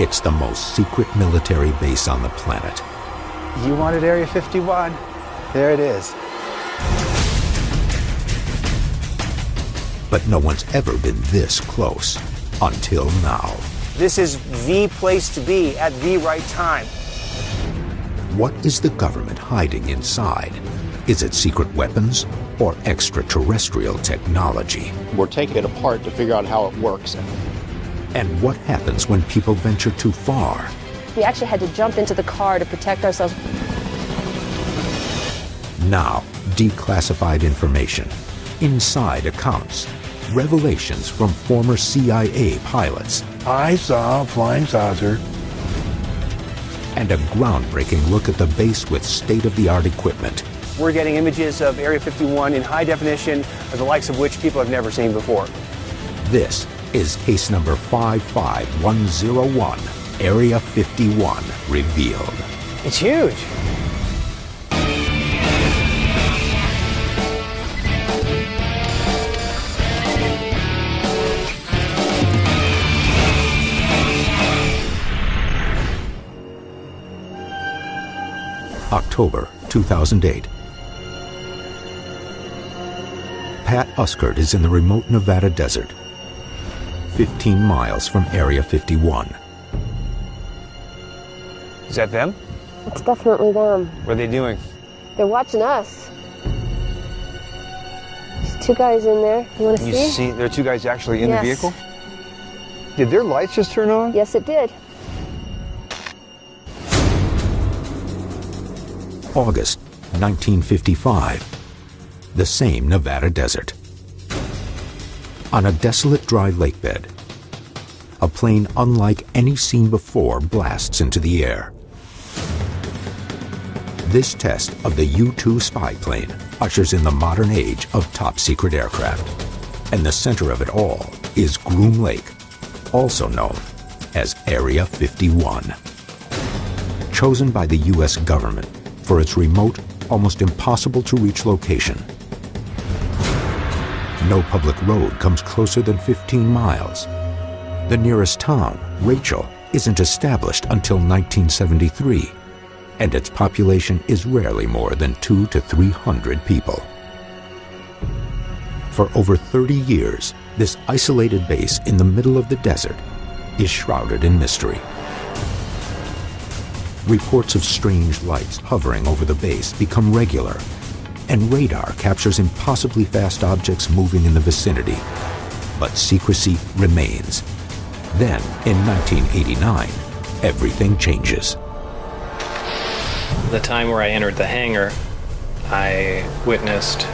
It's the most secret military base on the planet. You wanted Area 51. There it is. But no one's ever been this close until now. This is the place to be at the right time. What is the government hiding inside? Is it secret weapons or extraterrestrial technology? We're taking it apart to figure out how it works. And what happens when people venture too far? We actually had to jump into the car to protect ourselves. Now, declassified information, inside accounts, revelations from former CIA pilots. I saw a flying saucer. And a groundbreaking look at the base with state-of-the-art equipment. We're getting images of Area 51 in high definition, the likes of which people have never seen before. This is case number 55101, Area 51 revealed. It's huge. October 2008. Pat Uskert is in the remote Nevada desert, 15 miles from Area 51. Is that them? It's definitely them. What are they doing? They're watching us. There's two guys in there. You want to see? You see, there are two guys actually in Yes. the vehicle? Did their lights just turn on? Yes, it did. August 1955. The same Nevada desert. On a desolate dry lake bed, a plane unlike any seen before blasts into the air. This test of the U-2 spy plane ushers in the modern age of top-secret aircraft. And the center of it all is Groom Lake, also known as Area 51. Chosen by the U.S. government for its remote, almost impossible-to-reach location. No public road comes closer than 15 miles. The nearest town, Rachel, isn't established until 1973, and its population is rarely more than 200 to 300 people. For over 30 years, this isolated base in the middle of the desert is shrouded in mystery. Reports of strange lights hovering over the base become regular, and radar captures impossibly fast objects moving in the vicinity. But secrecy remains. Then, in 1989, everything changes. The time where I entered the hangar, I witnessed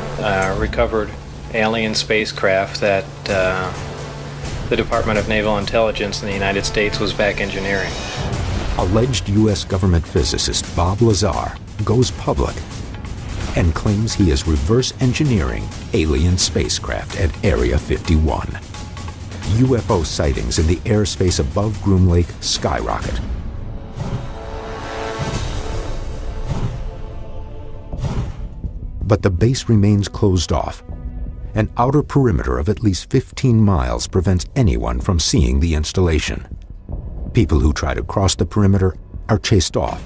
recovered alien spacecraft that the Department of Naval Intelligence in the United States was back engineering. Alleged U.S. government physicist Bob Lazar goes public and claims he is reverse engineering alien spacecraft at Area 51. UFO sightings in the airspace above Groom Lake skyrocket. But the base remains closed off. An outer perimeter of at least 15 miles prevents anyone from seeing the installation. People who try to cross the perimeter are chased off,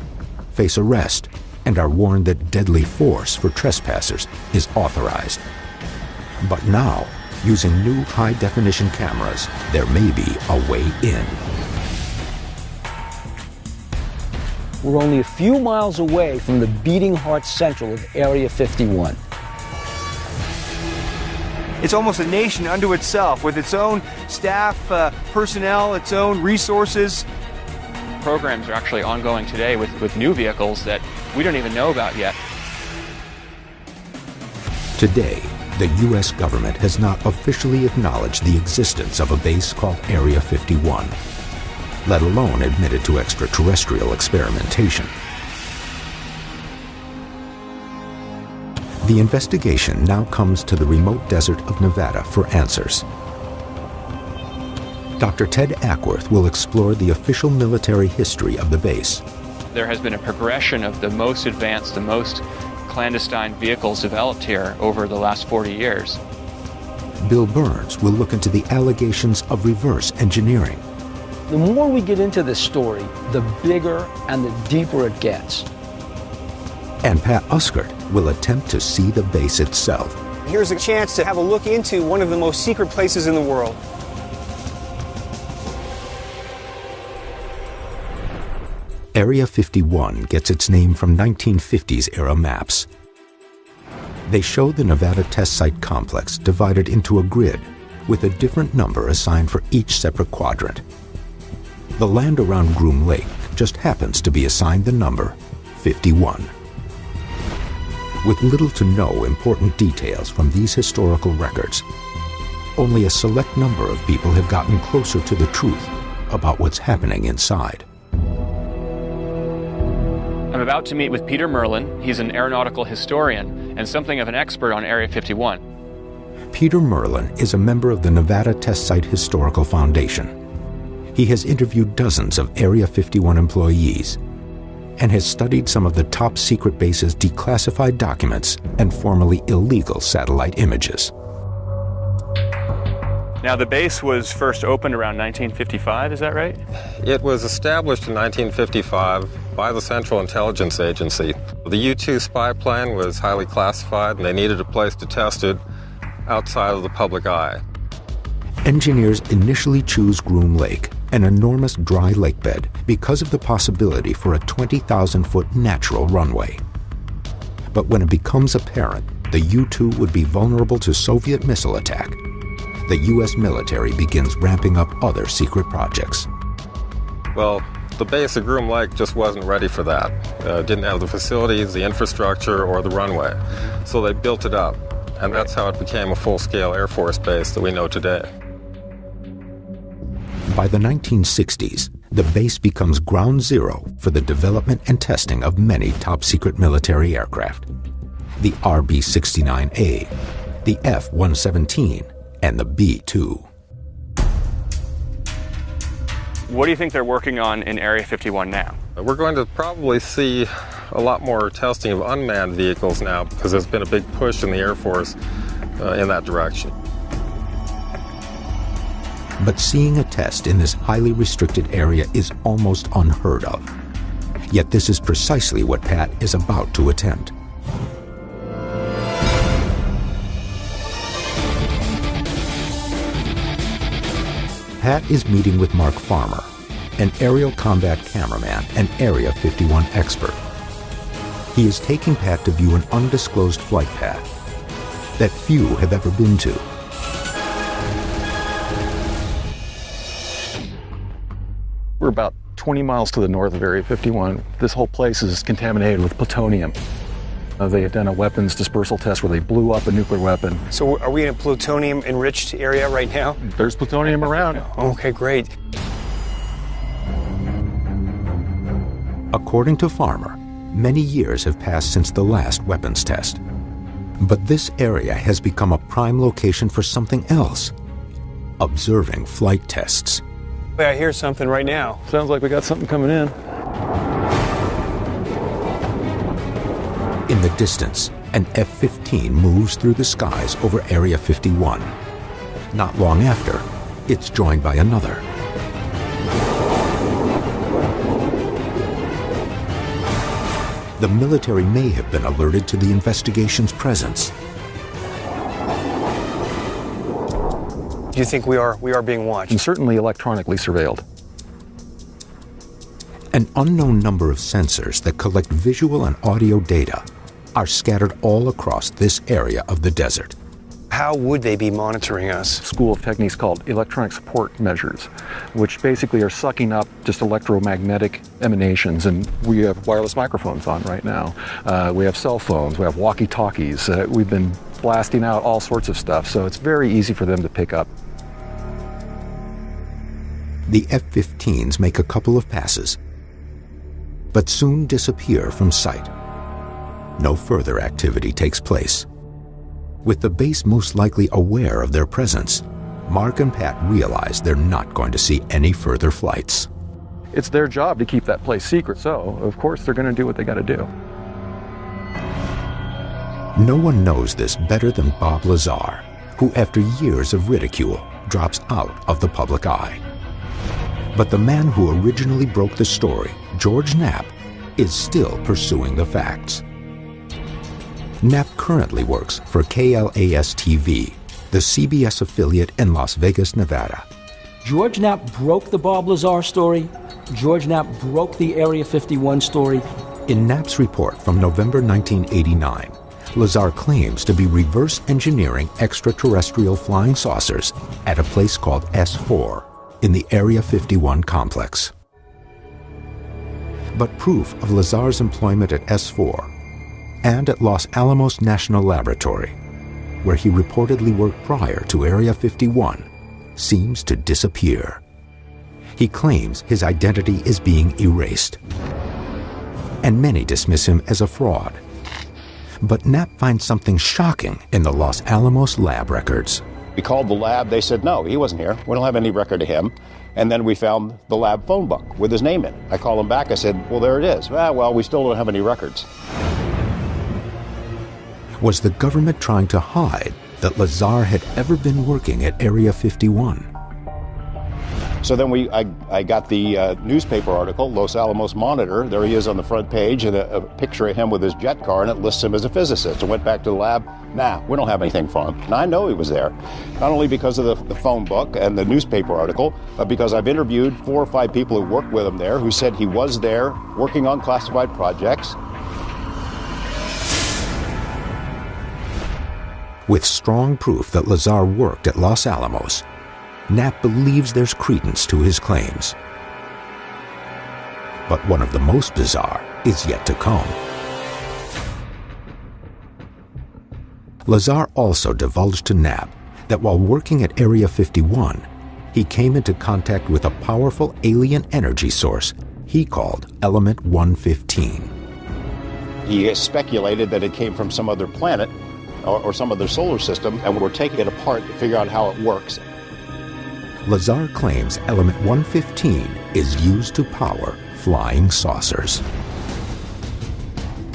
face arrest, and are warned that deadly force for trespassers is authorized. But now, using new high-definition cameras, there may be a way in. We're only a few miles away from the beating heart central of Area 51. It's almost a nation unto itself, with its own staff, personnel, its own resources. Programs are actually ongoing today with new vehicles that we don't even know about yet. Today, the U.S. government has not officially acknowledged the existence of a base called Area 51, let alone admitted to extraterrestrial experimentation. The investigation now comes to the remote desert of Nevada for answers. Dr. Ted Ackworth will explore the official military history of the base. There has been a progression of the most advanced, the most clandestine vehicles developed here over the last 40 years. Bill Burns will look into the allegations of reverse engineering. The more we get into this story, the bigger and the deeper it gets. And Pat Uskert will attempt to see the base itself. Here's a chance to have a look into one of the most secret places in the world. Area 51 gets its name from 1950s era maps. They show the Nevada test site complex divided into a grid with a different number assigned for each separate quadrant. The land around Groom Lake just happens to be assigned the number 51. With little to no important details from these historical records, only a select number of people have gotten closer to the truth about what's happening inside. I'm about to meet with Peter Merlin. He's an aeronautical historian and something of an expert on Area 51. Peter Merlin is a member of the Nevada Test Site Historical Foundation. He has interviewed dozens of Area 51 employees and has studied some of the top secret base's declassified documents and formerly illegal satellite images. Now, the base was first opened around 1955, is that right? It was established in 1955 by the Central Intelligence Agency. The U-2 spy plane was highly classified, and they needed a place to test it outside of the public eye. Engineers initially choose Groom Lake, an enormous dry lakebed, because of the possibility for a 20,000-foot natural runway. But when it becomes apparent the U-2 would be vulnerable to Soviet missile attack, the U.S. military begins ramping up other secret projects. Well, the base of Groom Lake just wasn't ready for that. Didn't have the facilities, the infrastructure, or the runway. So they built it up, and that's how it became a full-scale Air Force base that we know today. By the 1960s, the base becomes ground zero for the development and testing of many top-secret military aircraft. The RB-69A, the F-117, and the B-2. What do you think they're working on in Area 51 now? We're going to probably see a lot more testing of unmanned vehicles now because there's been a big push in the Air Force in that direction. But seeing a test in this highly restricted area is almost unheard of. Yet this is precisely what Pat is about to attempt. Pat is meeting with Mark Farmer, an aerial combat cameraman and Area 51 expert. He is taking Pat to view an undisclosed flight path that few have ever been to. We're about 20 miles to the north of Area 51. This whole place is contaminated with plutonium. They had done a weapons dispersal test where they blew up a nuclear weapon. So are we in a plutonium-enriched area right now? There's plutonium around. Okay, great. According to Farmer, many years have passed since the last weapons test. But this area has become a prime location for something else: observing flight tests. I hear something right now. Sounds like we got something coming in. In the distance, an F-15 moves through the skies over Area 51. Not long after, it's joined by another. The military may have been alerted to the investigation's presence. Do you think we are being watched? And certainly electronically surveilled. An unknown number of sensors that collect visual and audio data are scattered all across this area of the desert. How would they be monitoring us? School of techniques called electronic support measures, which basically are sucking up just electromagnetic emanations. And we have wireless microphones on right now. We have cell phones, we have walkie-talkies. We've been blasting out all sorts of stuff, so it's very easy for them to pick up. The F-15s make a couple of passes, but soon disappear from sight. No further activity takes place. With the base most likely aware of their presence, Mark and Pat realize they're not going to see any further flights. It's their job to keep that place secret, so of course they're going to do what they got to do. No one knows this better than Bob Lazar, who after years of ridicule drops out of the public eye. But the man who originally broke the story, George Knapp, is still pursuing the facts. Knapp currently works for KLAS-TV, the CBS affiliate in Las Vegas, Nevada. George Knapp broke the Bob Lazar story. George Knapp broke the Area 51 story. In Knapp's report from November 1989, Lazar claims to be reverse engineering extraterrestrial flying saucers at a place called S4 in the Area 51 complex. But proof of Lazar's employment at S4 and at Los Alamos National Laboratory, where he reportedly worked prior to Area 51, seems to disappear. He claims his identity is being erased, and many dismiss him as a fraud. But Knapp finds something shocking in the Los Alamos lab records. We called the lab. They said, no, he wasn't here. We don't have any record of him. And then we found the lab phone book with his name in it. I called him back. I said, well, there it is. Well, we still don't have any records. Was the government trying to hide that Lazar had ever been working at Area 51? So then I got the newspaper article, Los Alamos Monitor. There he is on the front page, and a picture of him with his jet car, and it lists him as a physicist. I went back to the lab. Nah, we don't have anything for him. And I know he was there, not only because of the phone book and the newspaper article, but because I've interviewed 4 or 5 people who worked with him there who said he was there working on classified projects. With strong proof that Lazar worked at Los Alamos, Knapp believes there's credence to his claims. But one of the most bizarre is yet to come. Lazar also divulged to Knapp that while working at Area 51, he came into contact with a powerful alien energy source he called Element 115. He speculated that it came from some other planet or some other solar system, and we're taking it apart to figure out how it works. Lazar claims Element 115 is used to power flying saucers.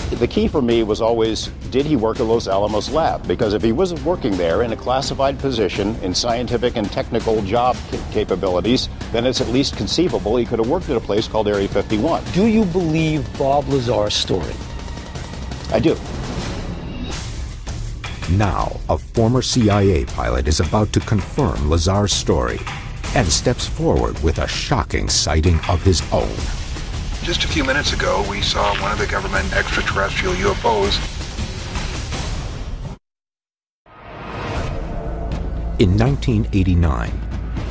The key for me was always, did he work at Los Alamos lab? Because if he was working there in a classified position in scientific and technical job capabilities, then it's at least conceivable he could have worked at a place called Area 51. Do you believe Bob Lazar's story? I do. Now, a former CIA pilot is about to confirm Lazar's story and steps forward with a shocking sighting of his own. Just a few minutes ago, we saw one of the government extraterrestrial UFOs. In 1989,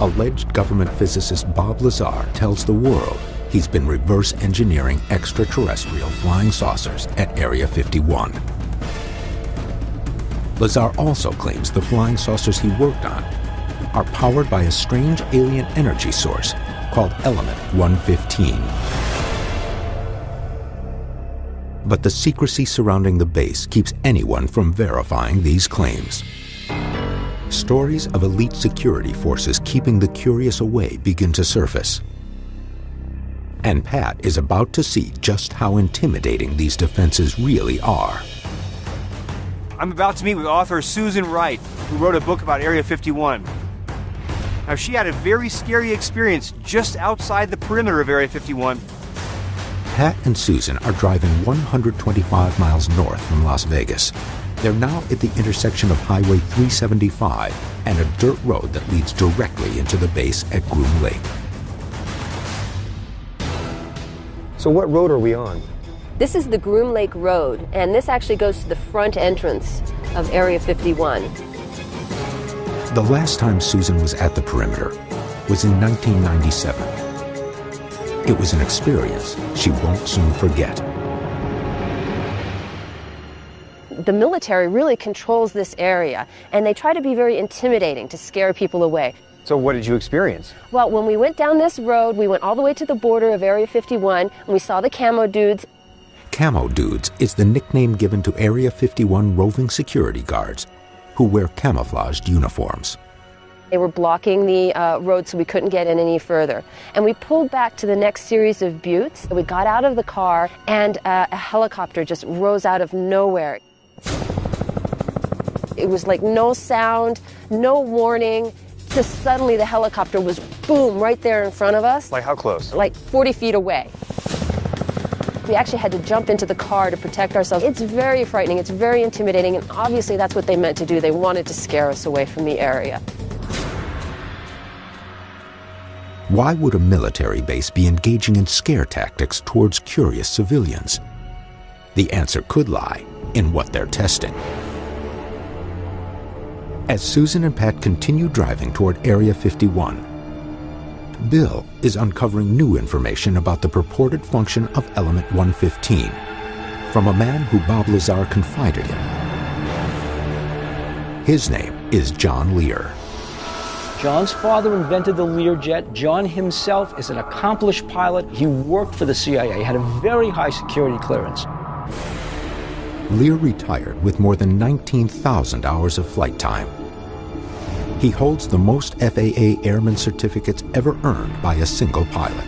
alleged government physicist Bob Lazar tells the world he's been reverse engineering extraterrestrial flying saucers at Area 51. Lazar also claims the flying saucers he worked on are powered by a strange alien energy source called Element 115. But the secrecy surrounding the base keeps anyone from verifying these claims. Stories of elite security forces keeping the curious away begin to surface. And Pat is about to see just how intimidating these defenses really are. I'm about to meet with author Susan Wright, who wrote a book about Area 51. Now, she had a very scary experience just outside the perimeter of Area 51. Pat and Susan are driving 125 miles north from Las Vegas. They're now at the intersection of Highway 375 and a dirt road that leads directly into the base at Groom Lake. So what road are we on? This is the Groom Lake Road, and this actually goes to the front entrance of Area 51. The last time Susan was at the perimeter was in 1997. It was an experience she won't soon forget. The military really controls this area, and they try to be very intimidating to scare people away. So what did you experience? Well, when we went down this road, we went all the way to the border of Area 51, and we saw the camo dudes. Camo Dudes is the nickname given to Area 51 roving security guards who wear camouflaged uniforms. They were blocking the road so we couldn't get in any further. And we pulled back to the next series of buttes. We got out of the car, and a helicopter just rose out of nowhere. It was like no sound, no warning, Because suddenly the helicopter was, boom, right there in front of us. Like how close? Like 40 feet away. We actually had to jump into the car to protect ourselves. It's very frightening, it's very intimidating, and obviously that's what they meant to do. They wanted to scare us away from the area. Why would a military base be engaging in scare tactics towards curious civilians? The answer could lie in what they're testing. As Susan and Pat continue driving toward Area 51, Bill is uncovering new information about the purported function of Element 115 from a man who Bob Lazar confided in. His name is John Lear. John's father invented the Learjet. John himself is an accomplished pilot. He worked for the CIA, had a very high security clearance. Lear retired with more than 19,000 hours of flight time. He holds the most FAA airman certificates ever earned by a single pilot.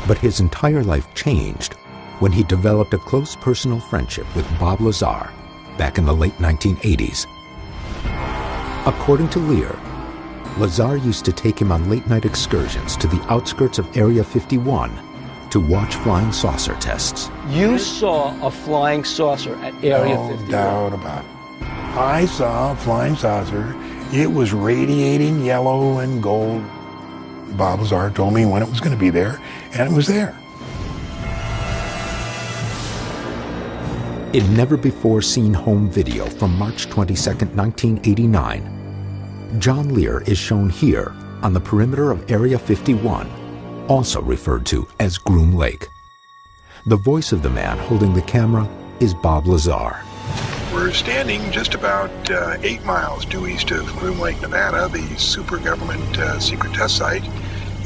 But his entire life changed when he developed a close personal friendship with Bob Lazar back in the late 1980s. According to Lear, Lazar used to take him on late-night excursions to the outskirts of Area 51 to watch flying saucer tests. You saw a flying saucer at Area 51. No doubt about it. I saw a flying saucer. It was radiating yellow and gold. Bob Lazar told me when it was going to be there, and it was there. In never-before-seen home video from March 22, 1989, John Lear is shown here on the perimeter of Area 51, also referred to as Groom Lake. The voice of the man holding the camera is Bob Lazar. We're standing just about 8 miles due east of Groom Lake, Nevada, the super government secret test site.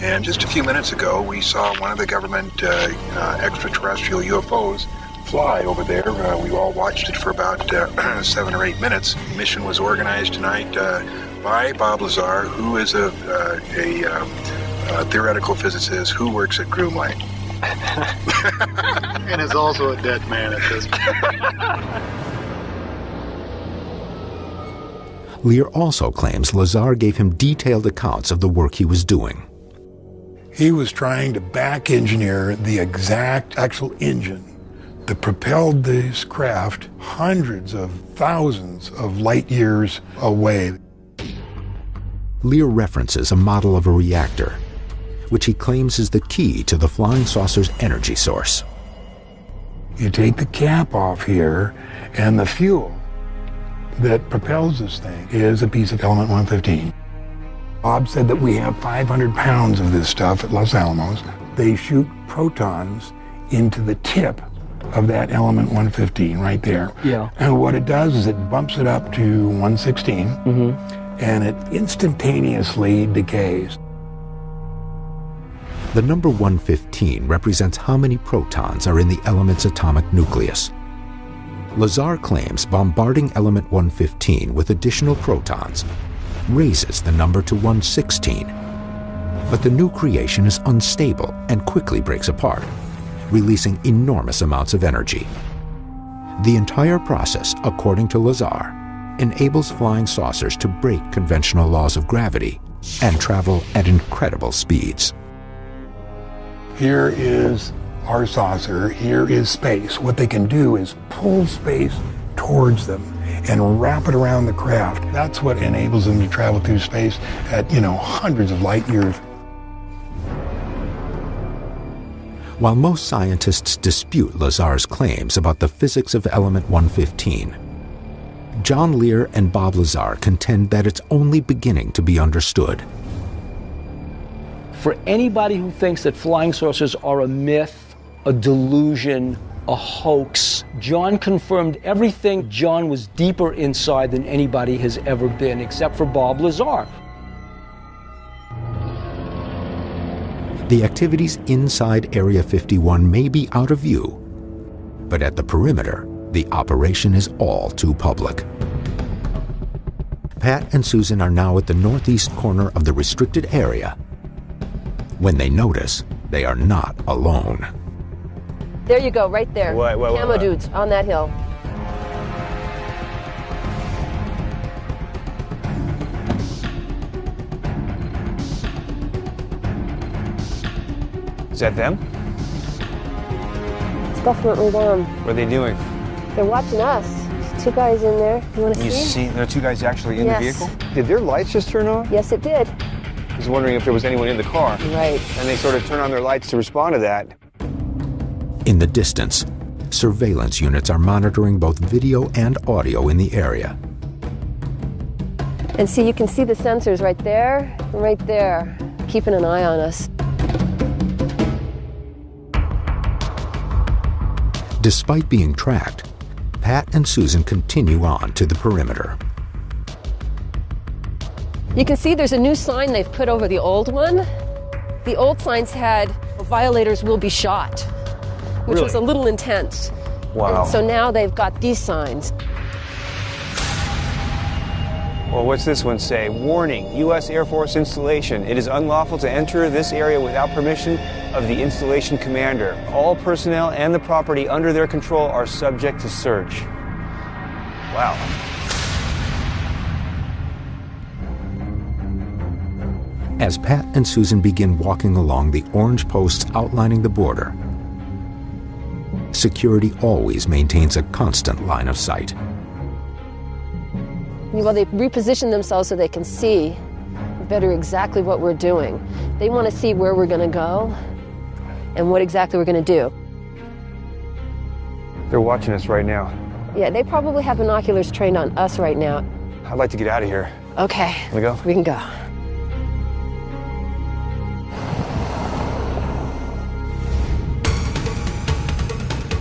And just a few minutes ago, we saw one of the government extraterrestrial UFOs fly over there. We all watched it for about 7 or 8 minutes. The mission was organized tonight by Bob Lazar, who is a theoretical physicist who works at Groom Lake. And is also a dead man at this point. Lear also claims Lazar gave him detailed accounts of the work he was doing. He was trying to back engineer the exact actual engine that propelled this craft hundreds of thousands of light years away. Lear references a model of a reactor, which he claims is the key to the flying saucer's energy source. You take the cap off here, and the fuel that propels this thing is a piece of Element 115. Bob said that we have 500 pounds of this stuff at Los Alamos. They shoot protons into the tip of that Element 115 right there. Yeah. And what it does is it bumps it up to 116, and it instantaneously decays. The number 115 represents how many protons are in the element's atomic nucleus. Lazar claims bombarding element 115 with additional protons raises the number to 116. But the new creation is unstable and quickly breaks apart, releasing enormous amounts of energy. The entire process, according to Lazar, enables flying saucers to break conventional laws of gravity and travel at incredible speeds. Here is our saucer, here is space. What they can do is pull space towards them and wrap it around the craft. That's what enables them to travel through space at, hundreds of light years. While most scientists dispute Lazar's claims about the physics of element 115, John Lear and Bob Lazar contend that it's only beginning to be understood. For anybody who thinks that flying saucers are a myth, a delusion, a hoax, John confirmed everything. John was deeper inside than anybody has ever been, except for Bob Lazar. The activities inside Area 51 may be out of view, but at the perimeter, the operation is all too public. Pat and Susan are now at the northeast corner of the restricted area when they notice they are not alone. There you go, right there. Camo dudes on that hill. Is that them? It's definitely them. What are they doing? They're watching us. There's two guys in there. You want to see? You see, there are two guys actually in the vehicle? Did their lights just turn on? Yes, it did. I was wondering if there was anyone in the car. Right. And they sort of turn on their lights to respond to that. In the distance, surveillance units are monitoring both video and audio in the area. And see, you can see the sensors right there, keeping an eye on us. Despite being tracked, Pat and Susan continue on to the perimeter. You can see there's a new sign they've put over the old one. The old signs had, "Violators will be shot," which was a little intense. Wow. And so now they've got these signs. Well, what's this one say? Warning, U.S. Air Force installation. It is unlawful to enter this area without permission of the installation commander. All personnel and the property under their control are subject to search. Wow. As Pat and Susan begin walking along the orange posts outlining the border, security always maintains a constant line of sight. Well, they reposition themselves so they can see better exactly what we're doing. They want to see where we're going to go and what exactly we're going to do. They're watching us right now. Yeah, they probably have binoculars trained on us right now. I'd like to get out of here. Okay. Can we go? We can go.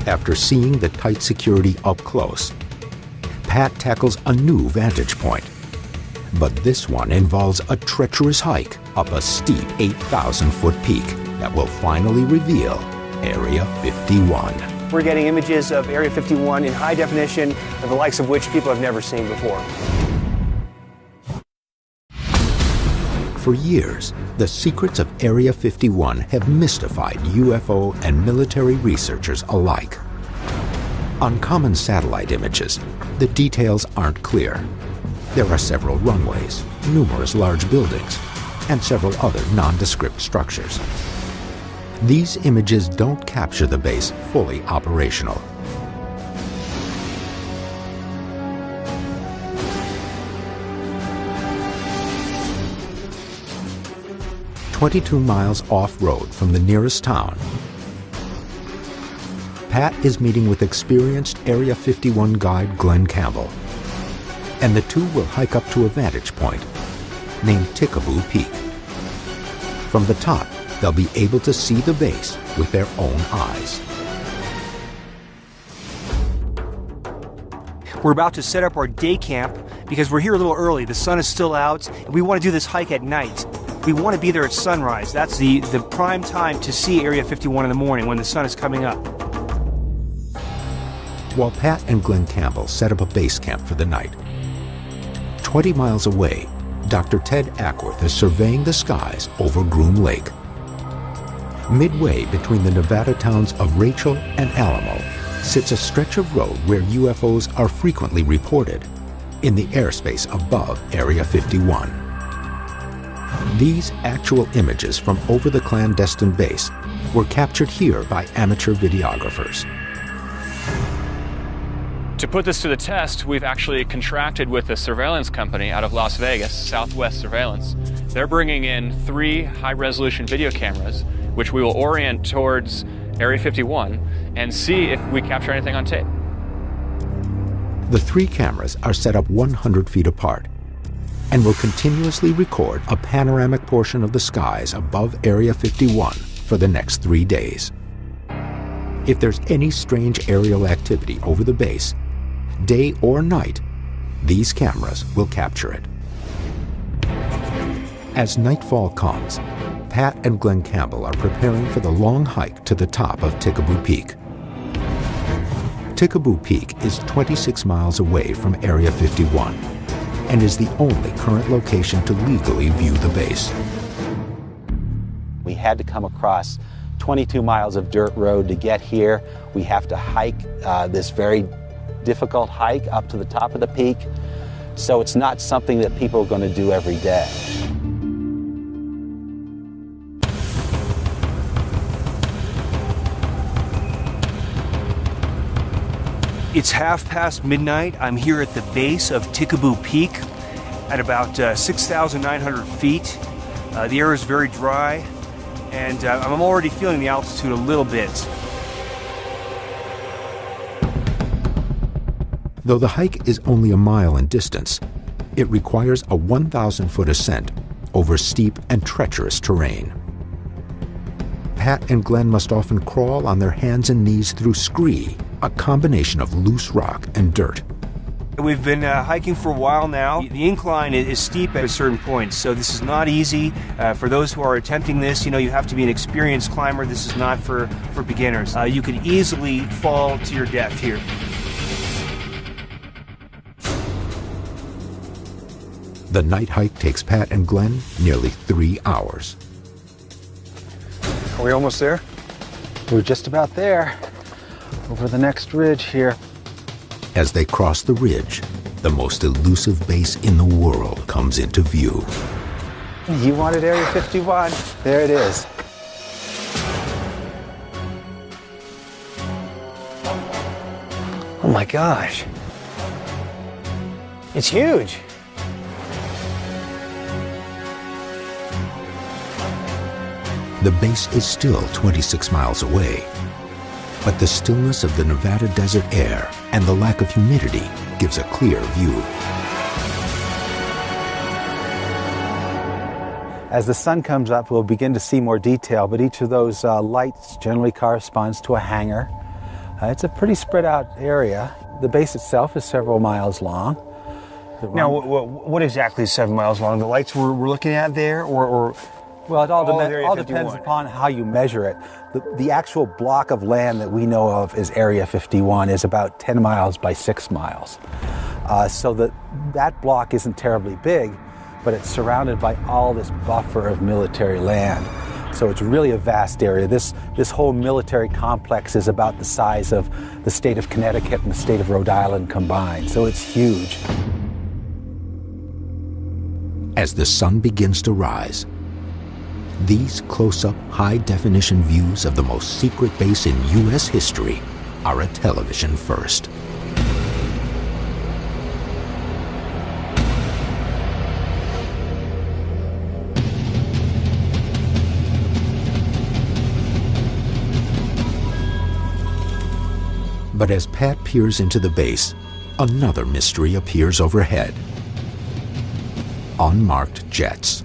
After seeing the tight security up close, Pat tackles a new vantage point. But this one involves a treacherous hike up a steep 8,000-foot peak that will finally reveal Area 51. We're getting images of Area 51 in high definition, of the likes of which people have never seen before. For years, the secrets of Area 51 have mystified UFO and military researchers alike. On common satellite images, the details aren't clear. There are several runways, numerous large buildings, and several other nondescript structures. These images don't capture the base fully operational. "22 miles off-road from the nearest town, Pat is meeting with experienced Area 51 guide Glenn Campbell, and the two will hike up to a vantage point named Tickaboo Peak. From the top, they'll be able to see the base with their own eyes. We're about to set up our day camp because we're here a little early. The sun is still out, and we want to do this hike at night. We want to be there at sunrise. That's the prime time to see Area 51 in the morning when the sun is coming up. While Pat and Glenn Campbell set up a base camp for the night, 20 miles away, Dr. Ted Ackworth is surveying the skies over Groom Lake. Midway between the Nevada towns of Rachel and Alamo sits a stretch of road where UFOs are frequently reported in the airspace above Area 51. These actual images from over the clandestine base were captured here by amateur videographers. To put this to the test, we've actually contracted with a surveillance company out of Las Vegas, Southwest Surveillance. They're bringing in 3 high-resolution video cameras, which we will orient towards Area 51 and see if we capture anything on tape. The 3 cameras are set up 100 feet apart and will continuously record a panoramic portion of the skies above Area 51 for the next 3 days. If there's any strange aerial activity over the base, day or night, these cameras will capture it. As nightfall comes, Pat and Glenn Campbell are preparing for the long hike to the top of Tickaboo Peak. Tickaboo Peak is 26 miles away from Area 51 and is the only current location to legally view the base. We had to come across 22 miles of dirt road to get here. We have to hike this very difficult hike up to the top of the peak. So it's not something that people are going to do every day. It's midnight. I'm here at the base of Tikaboo Peak at about 6,900 feet. The air is very dry, and I'm already feeling the altitude a little bit. Though the hike is only a mile in distance, it requires a 1,000-foot ascent over steep and treacherous terrain. Pat and Glenn must often crawl on their hands and knees through scree, a combination of loose rock and dirt. We've been hiking for a while now. The incline is steep at a certain point, so this is not easy. For those who are attempting this, you have to be an experienced climber. This is not for beginners. You could easily fall to your death here. The night hike takes Pat and Glenn nearly 3 hours. Are we almost there? We're just about there, over the next ridge here. As they cross the ridge, the most elusive base in the world comes into view. You wanted Area 51. There it is. Oh my gosh. It's huge. The base is still 26 miles away, but the stillness of the Nevada desert air and the lack of humidity gives a clear view. As the sun comes up, we'll begin to see more detail, but each of those lights generally corresponds to a hangar. It's a pretty spread out area. The base itself is several miles long. Now, what exactly is 7 miles long? The lights we're looking at there, or well, it all depends upon how you measure it. The actual block of land that we know of as Area 51 is about 10 miles by 6 miles. So that block isn't terribly big, but it's surrounded by all this buffer of military land. So it's really a vast area. This whole military complex is about the size of the state of Connecticut and the state of Rhode Island combined. So it's huge. As the sun begins to rise, these close-up, high-definition views of the most secret base in U.S. history are a television first. But as Pat peers into the base, another mystery appears overhead. Unmarked jets.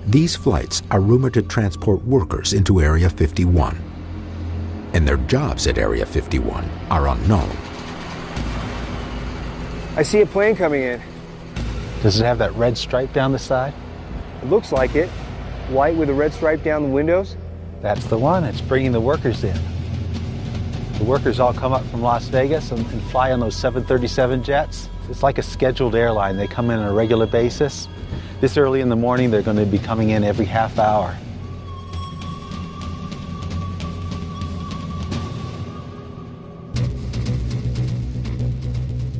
These flights are rumored to transport workers into Area 51, and their jobs at Area 51 are unknown. I see a plane coming in. Does it have that red stripe down the side? It looks like it. White with a red stripe down the windows. That's the one. It's bringing the workers in. The workers all come up from Las Vegas and fly on those 737 jets. It's like a scheduled airline. They come in on a regular basis. This early in the morning, they're going to be coming in every half hour.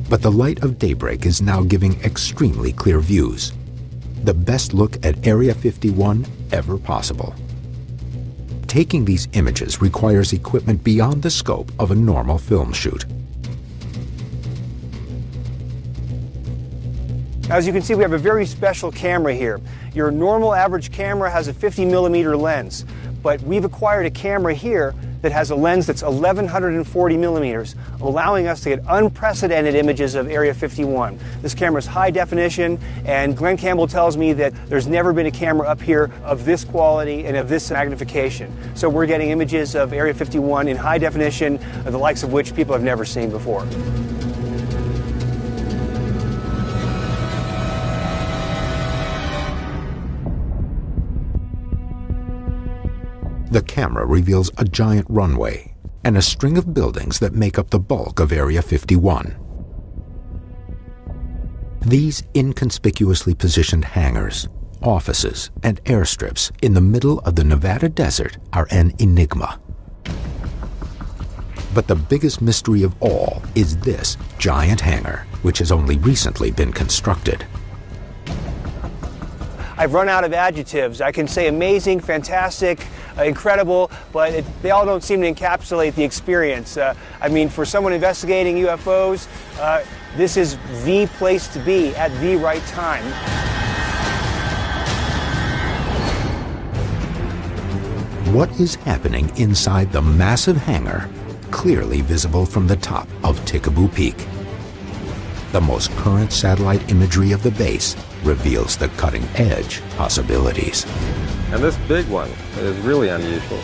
But the light of daybreak is now giving extremely clear views. The best look at Area 51 ever possible. Taking these images requires equipment beyond the scope of a normal film shoot. As you can see, we have a very special camera here. Your normal average camera has a 50mm lens, but we've acquired a camera here that has a lens that's 1140mm, allowing us to get unprecedented images of Area 51. This camera is high definition, and Glenn Campbell tells me that there's never been a camera up here of this quality and of this magnification. So we're getting images of Area 51 in high definition, the likes of which people have never seen before. The camera reveals a giant runway and a string of buildings that make up the bulk of Area 51. These inconspicuously positioned hangars, offices, and airstrips in the middle of the Nevada desert are an enigma. But the biggest mystery of all is this giant hangar, which has only recently been constructed. I've run out of adjectives. I can say amazing, fantastic, incredible, but they all don't seem to encapsulate the experience. I mean, for someone investigating UFOs, this is the place to be at the right time. What is happening inside the massive hangar, clearly visible from the top of Tikaboo Peak? The most current satellite imagery of the base reveals the cutting-edge possibilities. And this big one is really unusual.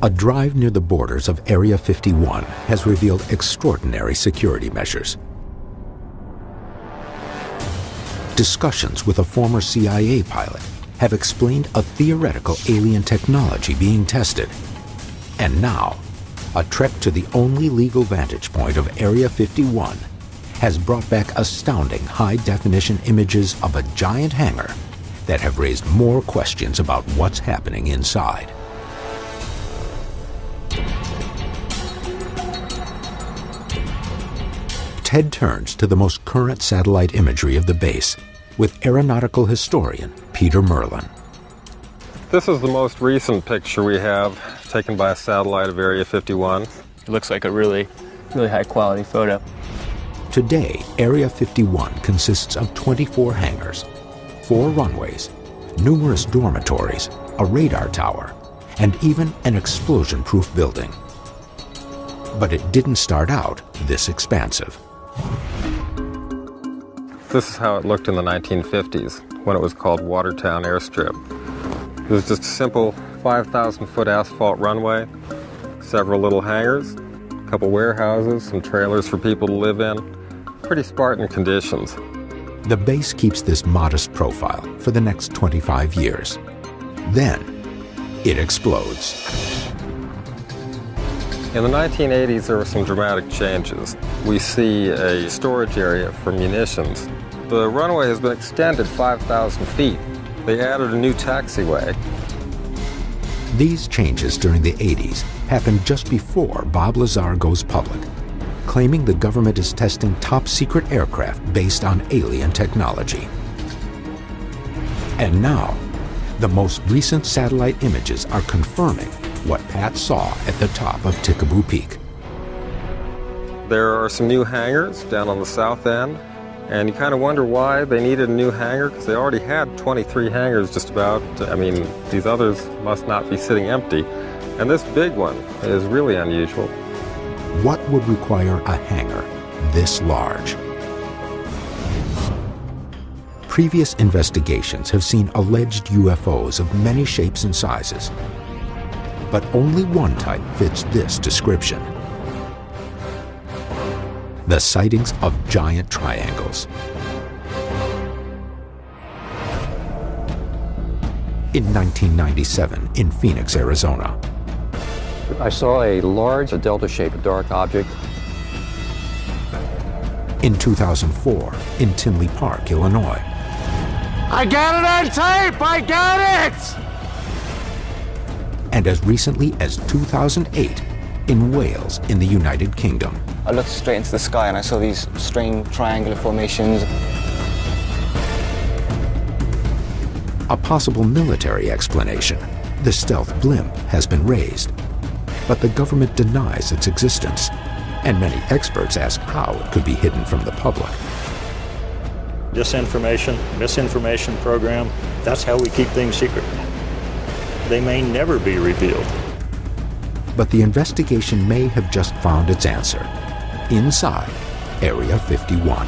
A drive near the borders of Area 51 has revealed extraordinary security measures. Discussions with a former CIA pilot have explained a theoretical alien technology being tested. And now, a trek to the only legal vantage point of Area 51 has brought back astounding high-definition images of a giant hangar that have raised more questions about what's happening inside. Ted turns to the most current satellite imagery of the base with aeronautical historian Peter Merlin. This is the most recent picture we have taken by a satellite of Area 51. It looks like a really high quality photo. Today, Area 51 consists of 24 hangars, 4 runways, numerous dormitories, a radar tower, and even an explosion-proof building. But it didn't start out this expansive. This is how it looked in the 1950s, when it was called Watertown Airstrip. It was just a simple 5,000-foot asphalt runway, several little hangars, a couple warehouses, some trailers for people to live in. Pretty Spartan conditions. The base keeps this modest profile for the next 25 years. Then, it explodes. In the 1980s, there were some dramatic changes. We see a storage area for munitions. The runway has been extended 5,000 feet. They added a new taxiway. These changes during the 80s happened just before Bob Lazar goes public, claiming the government is testing top-secret aircraft based on alien technology. And now, the most recent satellite images are confirming what Pat saw at the top of Tikaboo Peak. There are some new hangars down on the south end, and you kind of wonder why they needed a new hangar, because they already had 23 hangars just about. I mean, these others must not be sitting empty. And this big one is really unusual. What would require a hangar this large? Previous investigations have seen alleged UFOs of many shapes and sizes, but only one type fits this description. The sightings of giant triangles. In 1997 in Phoenix, Arizona. I saw a large delta-shaped dark object. In 2004 in Tinley Park, Illinois. I got it on tape! I got it! And as recently as 2008 in Wales in the United Kingdom. I looked straight into the sky and I saw these strange triangular formations. A possible military explanation. The stealth blimp has been raised, but the government denies its existence, and many experts ask how it could be hidden from the public. Disinformation, misinformation program, that's how we keep things secret. They may never be revealed. But the investigation may have just found its answer inside Area 51.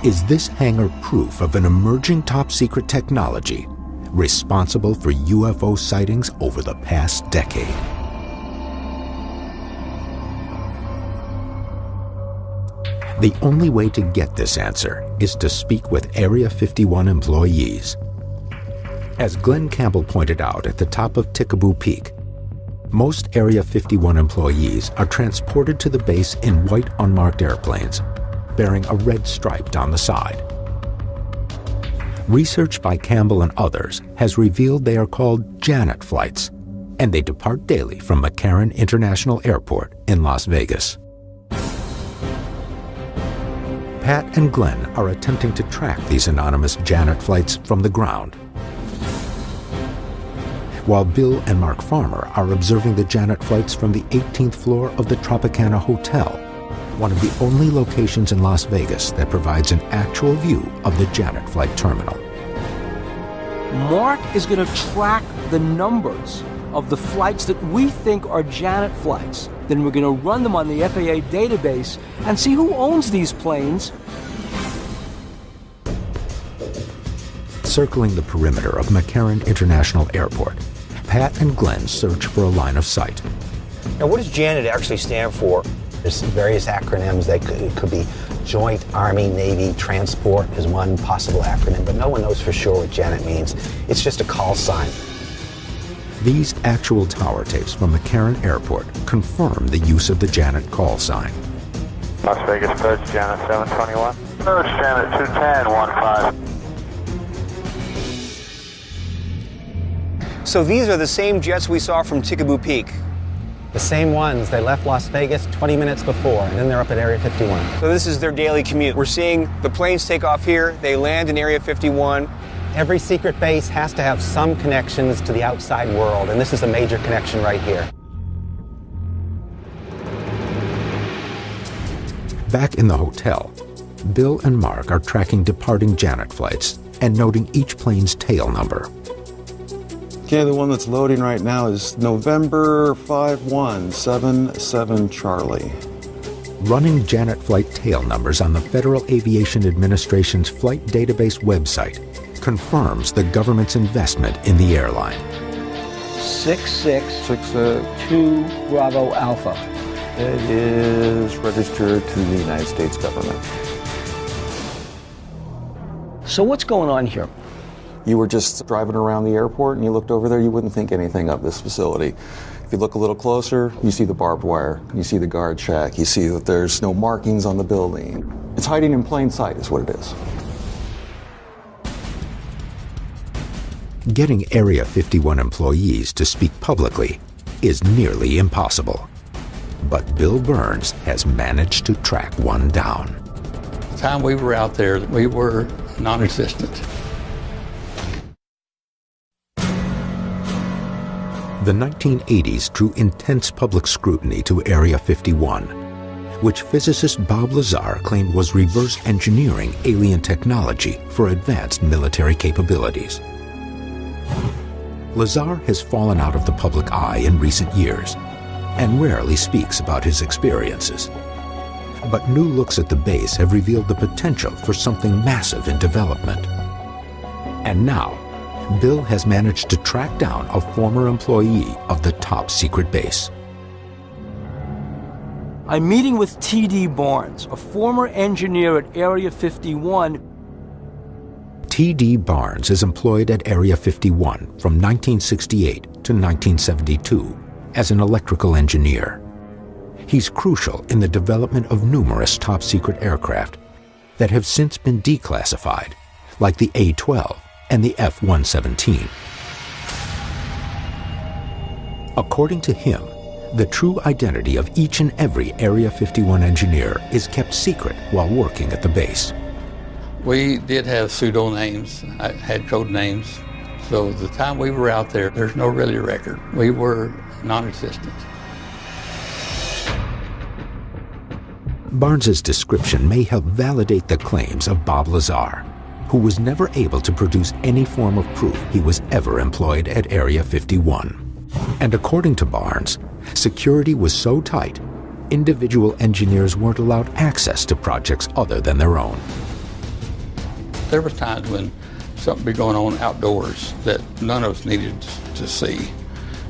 Is this hangar proof of an emerging top-secret technology responsible for UFO sightings over the past decade? The only way to get this answer is to speak with Area 51 employees. As Glenn Campbell pointed out at the top of Tikaboo Peak, most Area 51 employees are transported to the base in white unmarked airplanes, bearing a red stripe down the side. Research by Campbell and others has revealed they are called Janet flights, and they depart daily from McCarran International Airport in Las Vegas. Pat and Glenn are attempting to track these anonymous Janet flights from the ground, while Bill and Mark Farmer are observing the Janet flights from the 18th floor of the Tropicana Hotel, one of the only locations in Las Vegas that provides an actual view of the Janet flight terminal. Mark is going to track the numbers of the flights that we think are Janet flights. Then we're going to run them on the FAA database and see who owns these planes. Circling the perimeter of McCarran International Airport, Pat and Glenn search for a line of sight. Now, what does Janet actually stand for? There's various acronyms. That could be Joint Army Navy Transport is one possible acronym, but no one knows for sure what Janet means. It's just a call sign. These actual tower tapes from McCarran Airport confirm the use of the Janet call sign. Las Vegas approach Janet 721. Approach Janet 210-15. So these are the same jets we saw from Tikaboo Peak. The same ones. They left Las Vegas 20 minutes before, and then they're up at Area 51. So this is their daily commute. We're seeing the planes take off here, they land in Area 51. Every secret base has to have some connections to the outside world, and this is a major connection right here. Back in the hotel, Bill and Mark are tracking departing Janet flights and noting each plane's tail number. Okay, the one that's loading right now is November 5177 Charlie. Running Janet flight tail numbers on the Federal Aviation Administration's flight database website confirms the government's investment in the airline. 6662 Bravo Alpha. It is registered to the United States government. So what's going on here? You were just driving around the airport and you looked over there, you wouldn't think anything of this facility. If you look a little closer, you see the barbed wire, you see the guard shack, you see that there's no markings on the building. It's hiding in plain sight is what it is. Getting Area 51 employees to speak publicly is nearly impossible. But Bill Burns has managed to track one down. The time we were out there, we were non-existent. The 1980s drew intense public scrutiny to Area 51, which physicist Bob Lazar claimed was reverse engineering alien technology for advanced military capabilities. Lazar has fallen out of the public eye in recent years and rarely speaks about his experiences. But new looks at the base have revealed the potential for something massive in development. And now, Bill has managed to track down a former employee of the top secret base. I'm meeting with T.D. Barnes, a former engineer at Area 51. T.D. Barnes is employed at Area 51 from 1968 to 1972 as an electrical engineer. He's crucial in the development of numerous top-secret aircraft that have since been declassified, like the A-12 and the F-117. According to him, the true identity of each and every Area 51 engineer is kept secret while working at the base. We did have pseudo names, had code names, so the time we were out there, there's no really record. We were non-existent. Barnes's description may help validate the claims of Bob Lazar, who was never able to produce any form of proof he was ever employed at Area 51. And according to Barnes, security was so tight, individual engineers weren't allowed access to projects other than their own. There were times when something would be going on outdoors that none of us needed to see.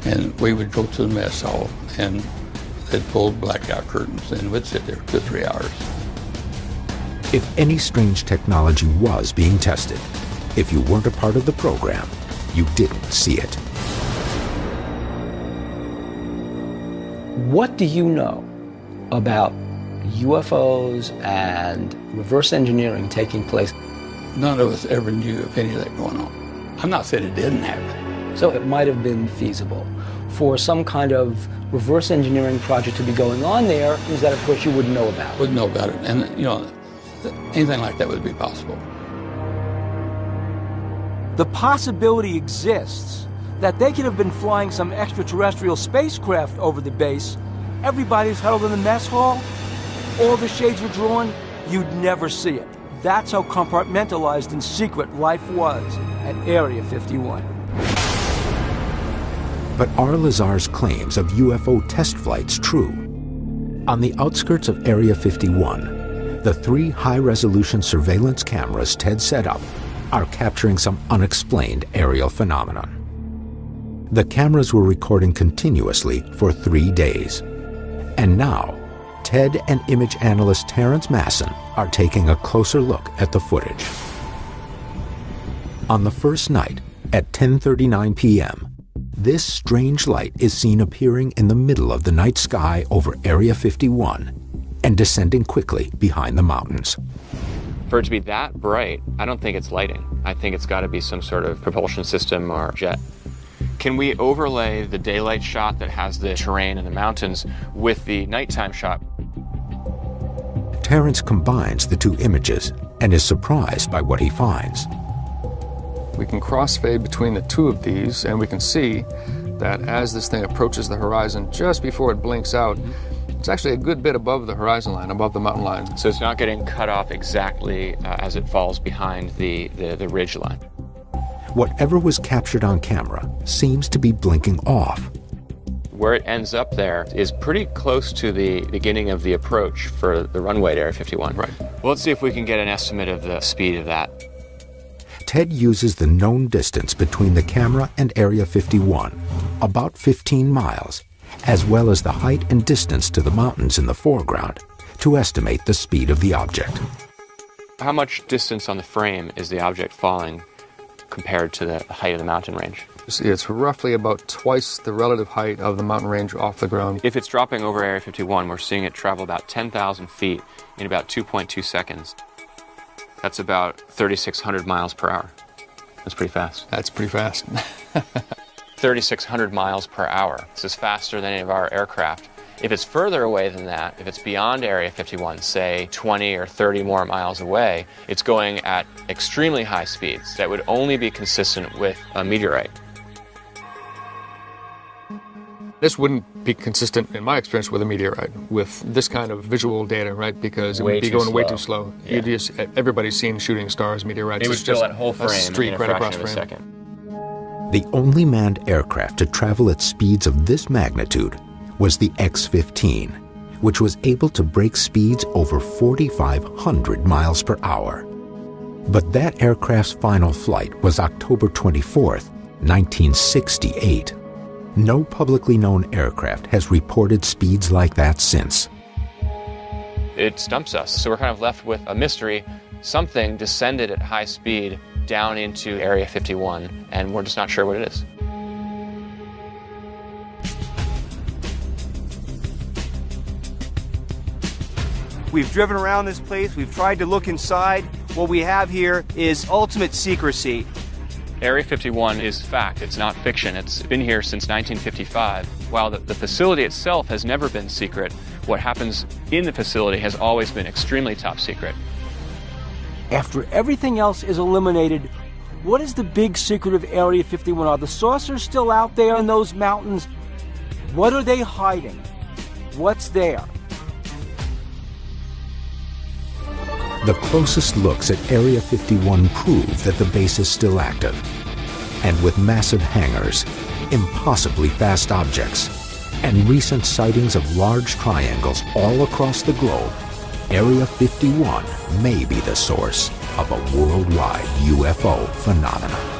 And we would go to the mess hall and they'd pull blackout curtains and we'd sit there for 2 or 3 hours. If any strange technology was being tested, if you weren't a part of the program, you didn't see it. What do you know about UFOs and reverse engineering taking place? None of us ever knew of any of that going on. I'm not saying it didn't happen. So it might have been feasible for some kind of reverse engineering project to be going on there, is that of course you wouldn't know about. Wouldn't know about it. And that anything like that would be possible. The possibility exists that they could have been flying some extraterrestrial spacecraft over the base. Everybody's huddled in the mess hall. All the shades were drawn. You'd never see it. That's how compartmentalized and secret life was at Area 51. But are Lazar's claims of UFO test flights true? On the outskirts of Area 51, the 3 high-resolution surveillance cameras Ted set up are capturing some unexplained aerial phenomenon. The cameras were recording continuously for 3 days. And now, Ted and image analyst Terrence Masson are taking a closer look at the footage. On the first night, at 10:39 p.m., this strange light is seen appearing in the middle of the night sky over Area 51 and descending quickly behind the mountains. For it to be that bright, I don't think it's lighting. I think it's got to be some sort of propulsion system or jet. Can we overlay the daylight shot that has the terrain and the mountains with the nighttime shot? Terrence combines the 2 images and is surprised by what he finds. We can crossfade between the 2 of these, and we can see that as this thing approaches the horizon, just before it blinks out, it's actually a good bit above the horizon line, above the mountain line. So it's not getting cut off exactly as it falls behind the ridge line. Whatever was captured on camera seems to be blinking off. Where it ends up there is pretty close to the beginning of the approach for the runway to Area 51. Right. Well, let's see if we can get an estimate of the speed of that. Ted uses the known distance between the camera and Area 51, about 15 miles, as well as the height and distance to the mountains in the foreground, to estimate the speed of the object. How much distance on the frame is the object falling compared to the height of the mountain range? It's roughly about twice the relative height of the mountain range off the ground. If it's dropping over Area 51, we're seeing it travel about 10,000 feet in about 2.2 seconds. That's about 3,600 miles per hour. That's pretty fast. That's pretty fast. 3,600 miles per hour. This is faster than any of our aircraft. If it's further away than that, if it's beyond Area 51, say 20 or 30 more miles away, it's going at extremely high speeds that would only be consistent with a meteorite. This wouldn't be consistent, in my experience, with a meteorite, with this kind of visual data, right? Because it would be going way too slow. Yeah. Everybody's seen shooting stars, meteorites. It would fill that whole frame a streak in a right fraction across of a frame. second. The only manned aircraft to travel at speeds of this magnitude was the X-15, which was able to break speeds over 4,500 miles per hour. But that aircraft's final flight was October 24th, 1968. No publicly known aircraft has reported speeds like that since. It stumps us, so we're kind of left with a mystery. Something descended at high speed down into Area 51, and we're just not sure what it is. We've driven around this place, we've tried to look inside. What we have here is ultimate secrecy. Area 51 is fact, it's not fiction. It's been here since 1955. While the facility itself has never been secret, what happens in the facility has always been extremely top secret. After everything else is eliminated, what is the big secret of Area 51? Are the saucers still out there in those mountains? What are they hiding? What's there? The closest looks at Area 51 prove that the base is still active. And with massive hangars, impossibly fast objects, and recent sightings of large triangles all across the globe, Area 51 may be the source of a worldwide UFO phenomenon.